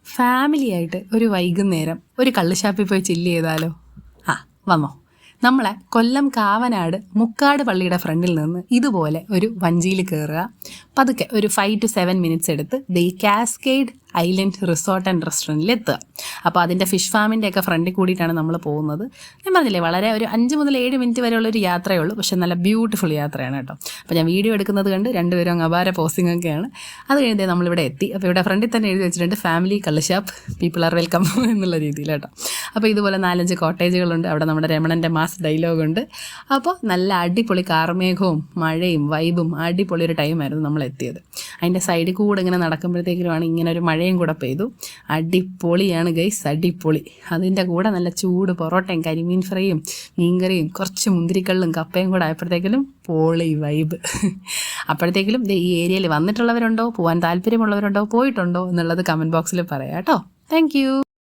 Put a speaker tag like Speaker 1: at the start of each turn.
Speaker 1: ഫാമിലിയായിട്ട് ഒരു വൈകുന്നേരം ഒരു കള്ളുഷാപ്പിൽ പോയി ചില്ല് ചെയ്താലോ? വന്നോ. നമ്മളെ കൊല്ലം കാവനാട് മുക്കാട് പള്ളിയുടെ ഫ്രണ്ടിൽ നിന്ന് ഇതുപോലെ ഒരു വഞ്ചിയിൽ കയറുക. പതുക്കെ ഒരു 5 to 7 മിനിറ്റ്സ് എടുത്ത് the cascade island resort and റെസ്റ്റോറൻറ്റിൽ എത്തുക. അപ്പോൾ അതിൻ്റെ ഫിഷ് ഫാമിൻ്റെ ഒക്കെ ഫ്രണ്ടിൽ കൂടിയിട്ടാണ് നമ്മൾ പോകുന്നത്. ഞാൻ പറഞ്ഞില്ലേ, വളരെ ഒരു 5 മുതൽ 7 മിനിറ്റ് വരെയുള്ളൊരു യാത്രയേ ഉള്ളൂ, പക്ഷേ നല്ല ബ്യൂട്ടിഫുൾ യാത്രയാണ് കേട്ടോ. അപ്പോൾ ഞാൻ വീഡിയോ എടുക്കുന്നത് കണ്ട് രണ്ടുപേരും അങ്ങ് അപാര പോസിംഗ് ഒക്കെയാണ്. അത് കഴിഞ്ഞ് നമ്മളിവിടെ എത്തി. അപ്പോൾ ഇവിടെ ഫ്രണ്ടിൽ തന്നെ എഴുതി വെച്ചിട്ടുണ്ട് ഫാമിലി കള്ളുഷാപ്പ്, പീപ്പിൾ ആർ വെൽക്കം എന്നുള്ള രീതിയിൽ കേട്ടോ. അപ്പോൾ ഇതുപോലെ 4-5 കോട്ടേജുകളുണ്ട്. അവിടെ നമ്മുടെ രമണൻ്റെ മാസ് ഡയലോഗുണ്ട്. അപ്പോൾ നല്ല അടിപൊളി കാർമേഘവും മഴയും വൈബും അടിപൊളി ഒരു ടൈമായിരുന്നു നമ്മൾ എത്തിയത്. അതിൻ്റെ സൈഡിൽ കൂടെ ഇങ്ങനെ നടക്കുമ്പോഴത്തേക്കുമാണ് ഇങ്ങനെ ഒരു മഴയും കൂടെ പെയ്തു. അടിപൊളിയാണ് ഗൈസ്, അടിപൊളി. അതിൻ്റെ കൂടെ നല്ല ചൂട് പൊറോട്ടയും കരിമീൻ ഫ്രൈയും മീൻകറിയും കുറച്ച് മുന്തിരിക്കള്ളും കപ്പയും കൂടെ ആയപ്പോഴത്തേക്കിലും പൊളി വൈബ്. അപ്പോഴത്തേക്കിലും ഈ ഏരിയയിൽ വന്നിട്ടുള്ളവരുണ്ടോ, പോകാൻ താല്പര്യമുള്ളവരുണ്ടോ, പോയിട്ടുണ്ടോ എന്നുള്ളത് കമൻറ്റ് ബോക്സിൽ പറയാം കേട്ടോ. Thank you.